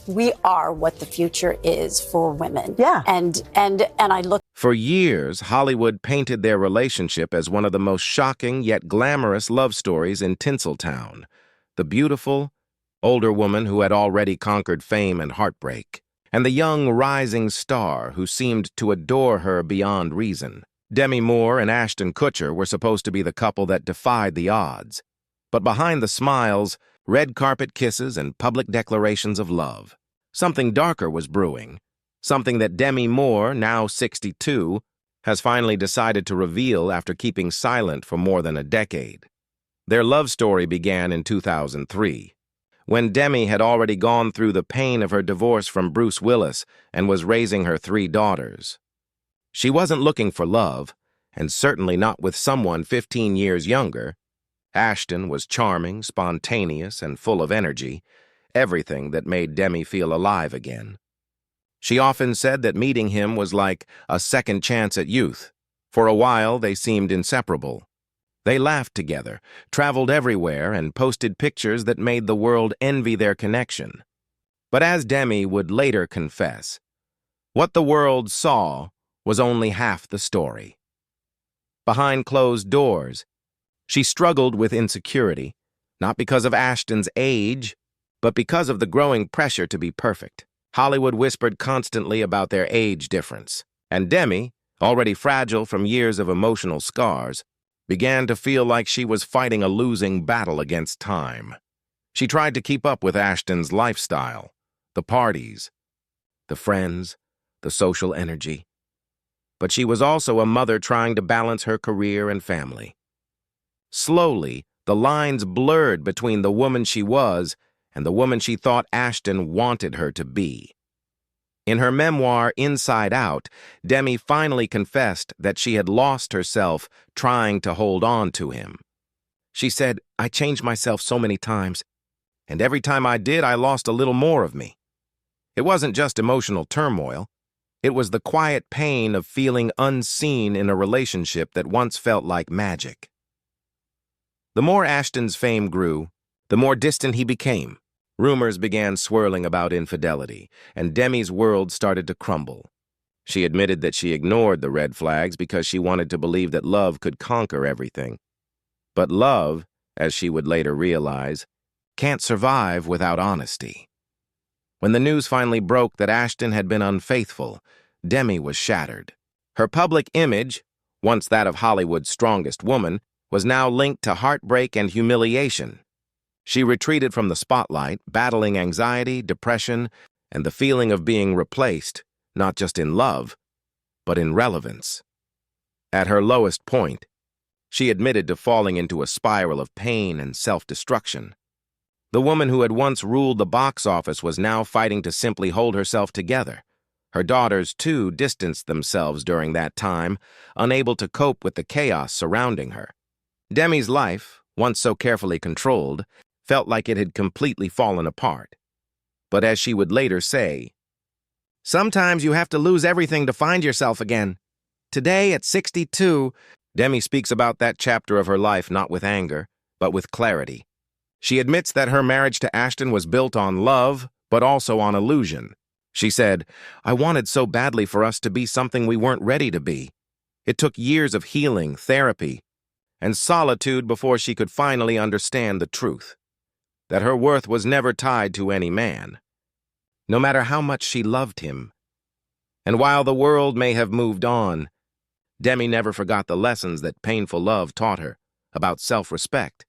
we are what the future is for women. Yeah. And I look. For years, Hollywood painted their relationship as one of the most shocking yet glamorous love stories in Tinseltown. The beautiful, older woman who had already conquered fame and heartbreak, and the young, rising star who seemed to adore her beyond reason. Demi Moore and Ashton Kutcher were supposed to be the couple that defied the odds. But behind the smiles, red carpet kisses, and public declarations of love, something darker was brewing. Something that Demi Moore, now 62, has finally decided to reveal after keeping silent for more than a decade. Their love story began in 2003, when Demi had already gone through the pain of her divorce from Bruce Willis and was raising her 3 daughters. She wasn't looking for love, and certainly not with someone 15 years younger. Ashton was charming, spontaneous, and full of energy, everything that made Demi feel alive again. She often said that meeting him was like a second chance at youth. For a while, they seemed inseparable. They laughed together, traveled everywhere, and posted pictures that made the world envy their connection. But as Demi would later confess, what the world saw was only half the story. Behind closed doors, she struggled with insecurity, not because of Ashton's age, but because of the growing pressure to be perfect. Hollywood whispered constantly about their age difference, and Demi, already fragile from years of emotional scars, began to feel like she was fighting a losing battle against time. She tried to keep up with Ashton's lifestyle, the parties, the friends, the social energy. But she was also a mother trying to balance her career and family. Slowly, the lines blurred between the woman she was and the woman she thought Ashton wanted her to be. In her memoir, Inside Out, Demi finally confessed that she had lost herself trying to hold on to him. She said, "I changed myself so many times, and every time I did, I lost a little more of me." It wasn't just emotional turmoil. It was the quiet pain of feeling unseen in a relationship that once felt like magic. The more Ashton's fame grew, the more distant he became. Rumors began swirling about infidelity, and Demi's world started to crumble. She admitted that she ignored the red flags because she wanted to believe that love could conquer everything. But love, as she would later realize, can't survive without honesty. When the news finally broke that Ashton had been unfaithful, Demi was shattered. Her public image, once that of Hollywood's strongest woman, was now linked to heartbreak and humiliation. She retreated from the spotlight, battling anxiety, depression, and the feeling of being replaced, not just in love, but in relevance. At her lowest point, she admitted to falling into a spiral of pain and self-destruction. The woman who had once ruled the box office was now fighting to simply hold herself together. Her daughters, too, distanced themselves during that time, unable to cope with the chaos surrounding her. Demi's life, once so carefully controlled, felt like it had completely fallen apart. But as she would later say, "Sometimes you have to lose everything to find yourself again." Today, at 62, Demi speaks about that chapter of her life not with anger, but with clarity. She admits that her marriage to Ashton was built on love, but also on illusion. She said, "I wanted so badly for us to be something we weren't ready to be. It took years of healing, therapy, and solitude before she could finally understand the truth, that her worth was never tied to any man, no matter how much she loved him." And while the world may have moved on, Demi never forgot the lessons that painful love taught her about self-respect,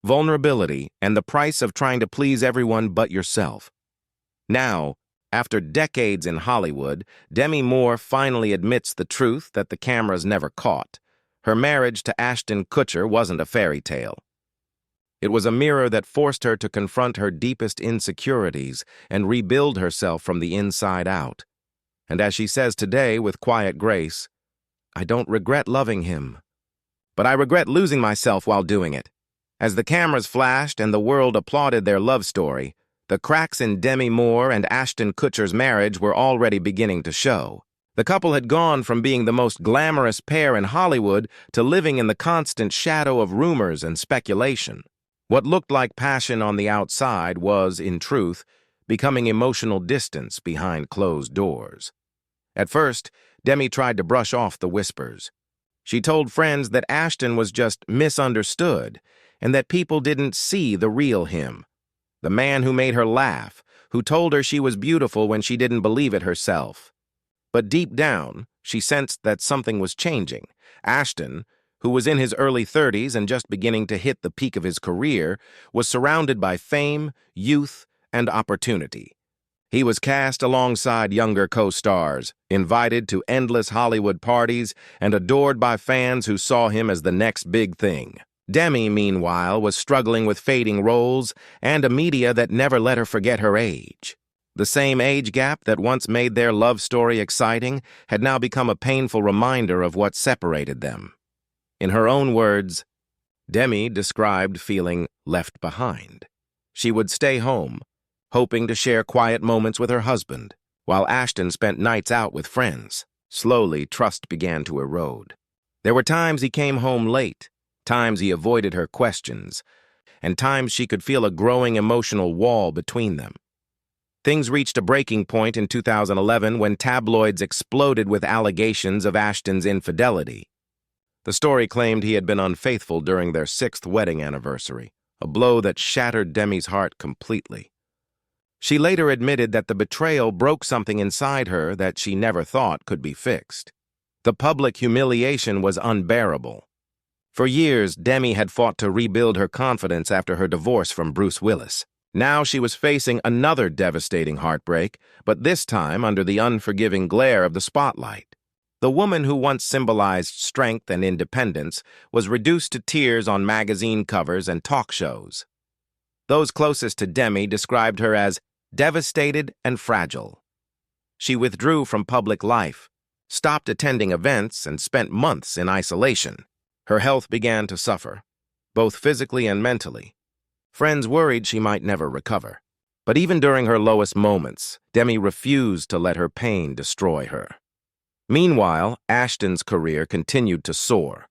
vulnerability, and the price of trying to please everyone but yourself. Now, after decades in Hollywood, Demi Moore finally admits the truth that the cameras never caught. Her marriage to Ashton Kutcher wasn't a fairy tale. It was a mirror that forced her to confront her deepest insecurities and rebuild herself from the inside out. And as she says today with quiet grace, "I don't regret loving him, but I regret losing myself while doing it." As the cameras flashed and the world applauded their love story, the cracks in Demi Moore and Ashton Kutcher's marriage were already beginning to show. The couple had gone from being the most glamorous pair in Hollywood to living in the constant shadow of rumors and speculation. What looked like passion on the outside was, in truth, becoming emotional distance behind closed doors. At first, Demi tried to brush off the whispers. She told friends that Ashton was just misunderstood and that people didn't see the real him. The man who made her laugh, who told her she was beautiful when she didn't believe it herself. But deep down, she sensed that something was changing. Ashton, who was in his early 30s and just beginning to hit the peak of his career, was surrounded by fame, youth, and opportunity. He was cast alongside younger co-stars, invited to endless Hollywood parties, and adored by fans who saw him as the next big thing. Demi, meanwhile, was struggling with fading roles and a media that never let her forget her age. The same age gap that once made their love story exciting had now become a painful reminder of what separated them. In her own words, Demi described feeling left behind. She would stay home, hoping to share quiet moments with her husband, while Ashton spent nights out with friends. Slowly, trust began to erode. There were times he came home late, times he avoided her questions, and times she could feel a growing emotional wall between them. Things reached a breaking point in 2011 when tabloids exploded with allegations of Ashton's infidelity. The story claimed he had been unfaithful during their 6th wedding anniversary, a blow that shattered Demi's heart completely. She later admitted that the betrayal broke something inside her that she never thought could be fixed. The public humiliation was unbearable. For years, Demi had fought to rebuild her confidence after her divorce from Bruce Willis. Now she was facing another devastating heartbreak, but this time under the unforgiving glare of the spotlight. The woman who once symbolized strength and independence was reduced to tears on magazine covers and talk shows. Those closest to Demi described her as devastated and fragile. She withdrew from public life, stopped attending events, and spent months in isolation. Her health began to suffer, both physically and mentally. Friends worried she might never recover. But even during her lowest moments, Demi refused to let her pain destroy her. Meanwhile, Ashton's career continued to soar.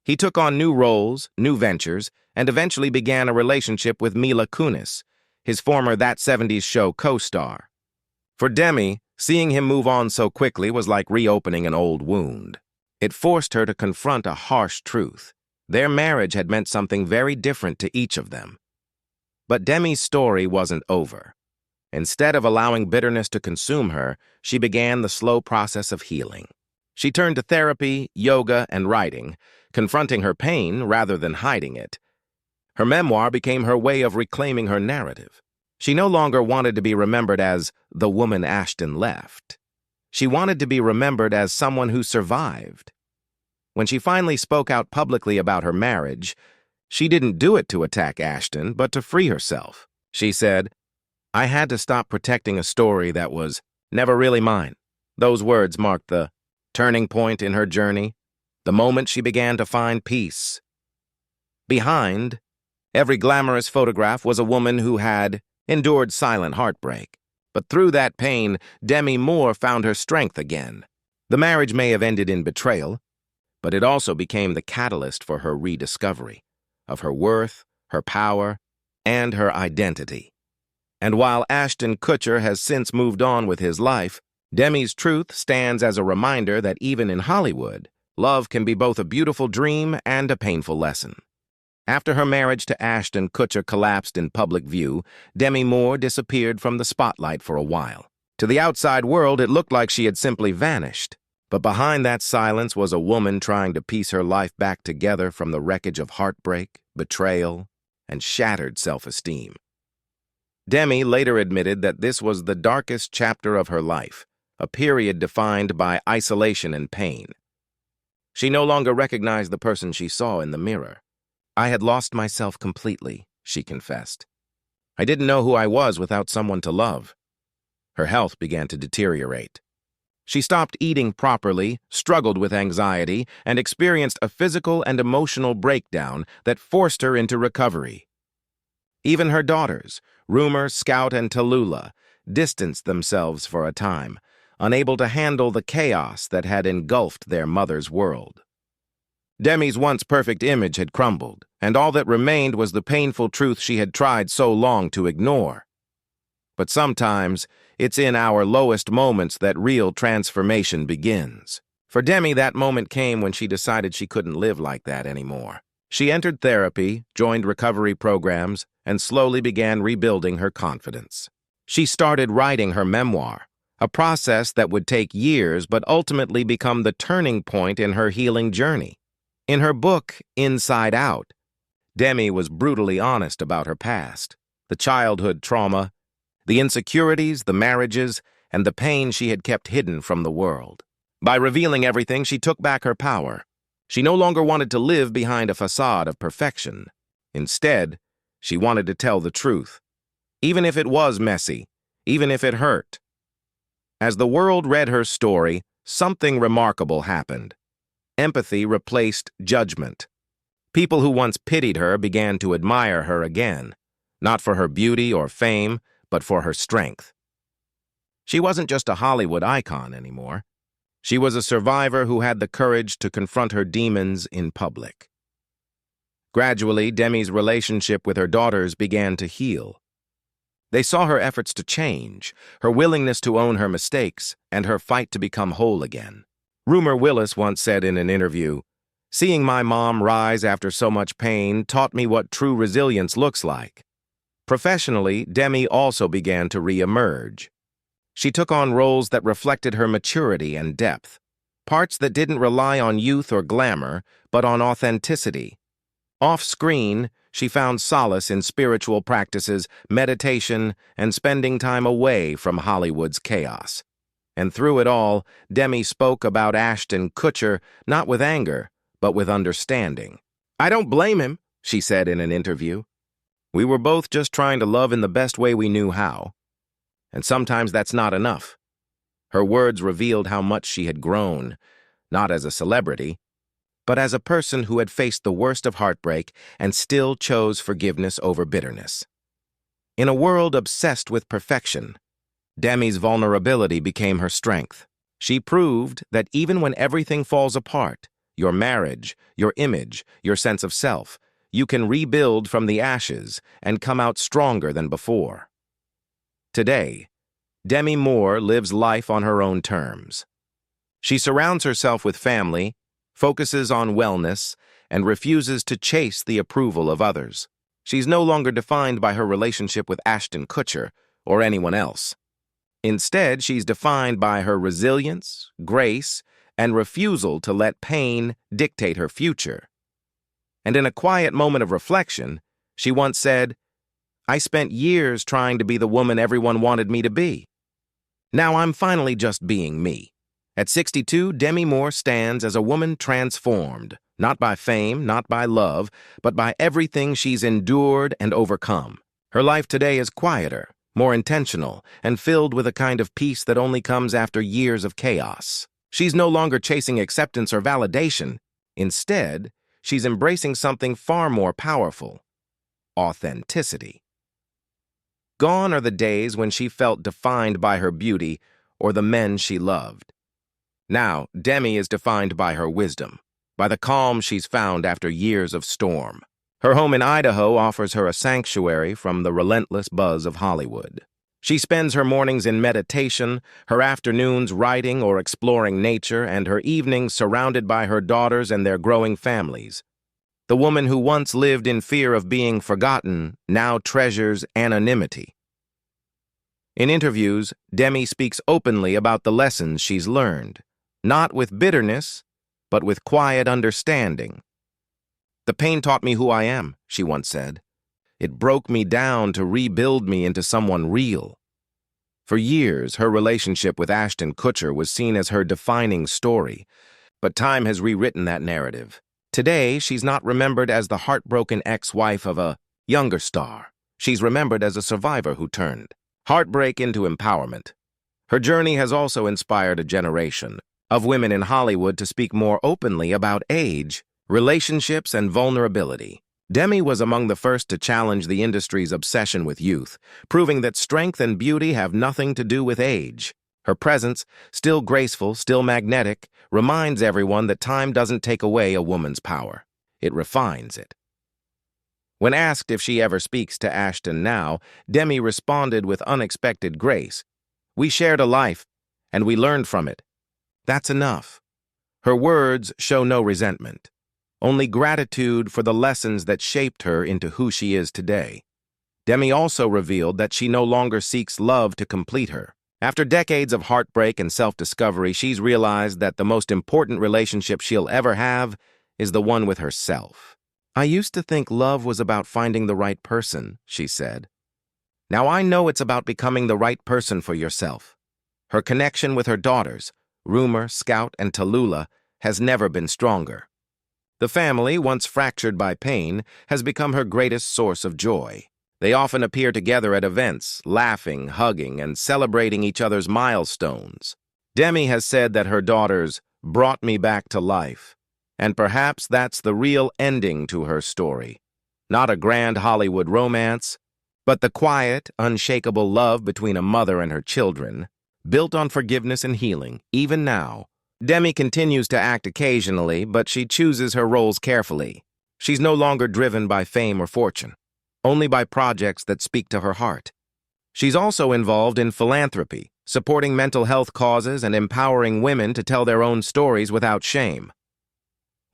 He took on new roles, new ventures, and eventually began a relationship with Mila Kunis, his former That 70s Show co-star. For Demi, seeing him move on so quickly was like reopening an old wound. It forced her to confront a harsh truth. Their marriage had meant something very different to each of them. But Demi's story wasn't over. Instead of allowing bitterness to consume her, she began the slow process of healing. She turned to therapy, yoga, and writing, confronting her pain rather than hiding it. Her memoir became her way of reclaiming her narrative. She no longer wanted to be remembered as the woman Ashton left. She wanted to be remembered as someone who survived. When she finally spoke out publicly about her marriage, she didn't do it to attack Ashton, but to free herself. She said, "I had to stop protecting a story that was never really mine." Those words marked the turning point in her journey, the moment she began to find peace. Behind every glamorous photograph was a woman who had endured silent heartbreak. But through that pain, Demi Moore found her strength again. The marriage may have ended in betrayal, but it also became the catalyst for her rediscovery of her worth, her power, and her identity. And while Ashton Kutcher has since moved on with his life, Demi's truth stands as a reminder that even in Hollywood, love can be both a beautiful dream and a painful lesson. After her marriage to Ashton Kutcher collapsed in public view, Demi Moore disappeared from the spotlight for a while. To the outside world, it looked like she had simply vanished. But behind that silence was a woman trying to piece her life back together from the wreckage of heartbreak, betrayal, and shattered self-esteem. Demi later admitted that this was the darkest chapter of her life, a period defined by isolation and pain. She no longer recognized the person she saw in the mirror. "I had lost myself completely," she confessed. "I didn't know who I was without someone to love." Her health began to deteriorate. She stopped eating properly, struggled with anxiety, and experienced a physical and emotional breakdown that forced her into recovery. Even her daughters, Rumor, Scout, and Tallulah, distanced themselves for a time, unable to handle the chaos that had engulfed their mother's world. Demi's once perfect image had crumbled, and all that remained was the painful truth she had tried so long to ignore. But sometimes, it's in our lowest moments that real transformation begins. For Demi, that moment came when she decided she couldn't live like that anymore. She entered therapy, joined recovery programs, and slowly began rebuilding her confidence. She started writing her memoir, a process that would take years but ultimately become the turning point in her healing journey. In her book, Inside Out, Demi was brutally honest about her past, the childhood trauma, the insecurities, the marriages, and the pain she had kept hidden from the world. By revealing everything, she took back her power. She no longer wanted to live behind a facade of perfection. Instead, she wanted to tell the truth, even if it was messy, even if it hurt. As the world read her story, something remarkable happened. Empathy replaced judgment. People who once pitied her began to admire her again, not for her beauty or fame, but for her strength. She wasn't just a Hollywood icon anymore. She was a survivor who had the courage to confront her demons in public. Gradually, Demi's relationship with her daughters began to heal. They saw her efforts to change, her willingness to own her mistakes, and her fight to become whole again. Rumor Willis once said in an interview, "Seeing my mom rise after so much pain taught me what true resilience looks like." Professionally, Demi also began to re-emerge. She took on roles that reflected her maturity and depth, parts that didn't rely on youth or glamour, but on authenticity. Off-screen, she found solace in spiritual practices, meditation, and spending time away from Hollywood's chaos. And through it all, Demi spoke about Ashton Kutcher not with anger, but with understanding. "I don't blame him," she said in an interview. "We were both just trying to love in the best way we knew how. And sometimes that's not enough." Her words revealed how much she had grown, not as a celebrity, but as a person who had faced the worst of heartbreak and still chose forgiveness over bitterness. In a world obsessed with perfection, Demi's vulnerability became her strength. She proved that even when everything falls apart, your marriage, your image, your sense of self, you can rebuild from the ashes and come out stronger than before. Today, Demi Moore lives life on her own terms. She surrounds herself with family, focuses on wellness, and refuses to chase the approval of others. She's no longer defined by her relationship with Ashton Kutcher or anyone else. Instead, she's defined by her resilience, grace, and refusal to let pain dictate her future. And in a quiet moment of reflection, she once said, "I spent years trying to be the woman everyone wanted me to be. Now I'm finally just being me." At 62, Demi Moore stands as a woman transformed, not by fame, not by love, but by everything she's endured and overcome. Her life today is quieter, more intentional, and filled with a kind of peace that only comes after years of chaos. She's no longer chasing acceptance or validation. Instead, she's embracing something far more powerful: authenticity. Gone are the days when she felt defined by her beauty or the men she loved. Now, Demi is defined by her wisdom, by the calm she's found after years of storm. Her home in Idaho offers her a sanctuary from the relentless buzz of Hollywood. She spends her mornings in meditation, her afternoons writing or exploring nature, and her evenings surrounded by her daughters and their growing families. The woman who once lived in fear of being forgotten now treasures anonymity. In interviews, Demi speaks openly about the lessons she's learned, not with bitterness, but with quiet understanding. "The pain taught me who I am," she once said. "It broke me down to rebuild me into someone real." For years, her relationship with Ashton Kutcher was seen as her defining story, but time has rewritten that narrative. Today, she's not remembered as the heartbroken ex-wife of a younger star. She's remembered as a survivor who turned heartbreak into empowerment. Her journey has also inspired a generation of women in Hollywood to speak more openly about age, relationships, and vulnerability. Demi was among the first to challenge the industry's obsession with youth, proving that strength and beauty have nothing to do with age. Her presence, still graceful, still magnetic, reminds everyone that time doesn't take away a woman's power. It refines it. When asked if she ever speaks to Ashton now, Demi responded with unexpected grace. "We shared a life, and we learned from it. That's enough." Her words show no resentment, only gratitude for the lessons that shaped her into who she is today. Demi also revealed that she no longer seeks love to complete her. After decades of heartbreak and self-discovery, she's realized that the most important relationship she'll ever have is the one with herself. "I used to think love was about finding the right person," she said. "Now I know it's about becoming the right person for yourself." Her connection with her daughters, Rumor, Scout, and Tallulah, has never been stronger. The family, once fractured by pain, has become her greatest source of joy. They often appear together at events, laughing, hugging, and celebrating each other's milestones. Demi has said that her daughters brought me back to life, and perhaps that's the real ending to her story. Not a grand Hollywood romance, but the quiet, unshakable love between a mother and her children, built on forgiveness and healing, even now. Demi continues to act occasionally, but she chooses her roles carefully. She's no longer driven by fame or fortune, only by projects that speak to her heart. She's also involved in philanthropy, supporting mental health causes and empowering women to tell their own stories without shame.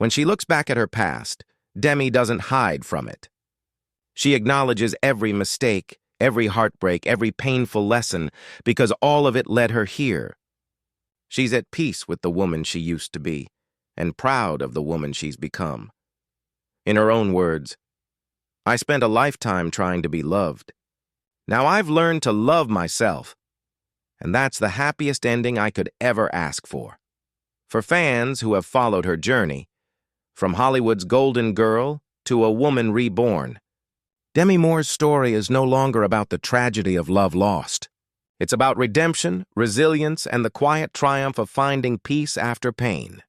When she looks back at her past, Demi doesn't hide from it. She acknowledges every mistake, every heartbreak, every painful lesson, because all of it led her here. She's at peace with the woman she used to be, and proud of the woman she's become. In her own words, "I spent a lifetime trying to be loved. Now I've learned to love myself, and that's the happiest ending I could ever ask for." For fans who have followed her journey, from Hollywood's golden girl to a woman reborn, Demi Moore's story is no longer about the tragedy of love lost. It's about redemption, resilience, and the quiet triumph of finding peace after pain.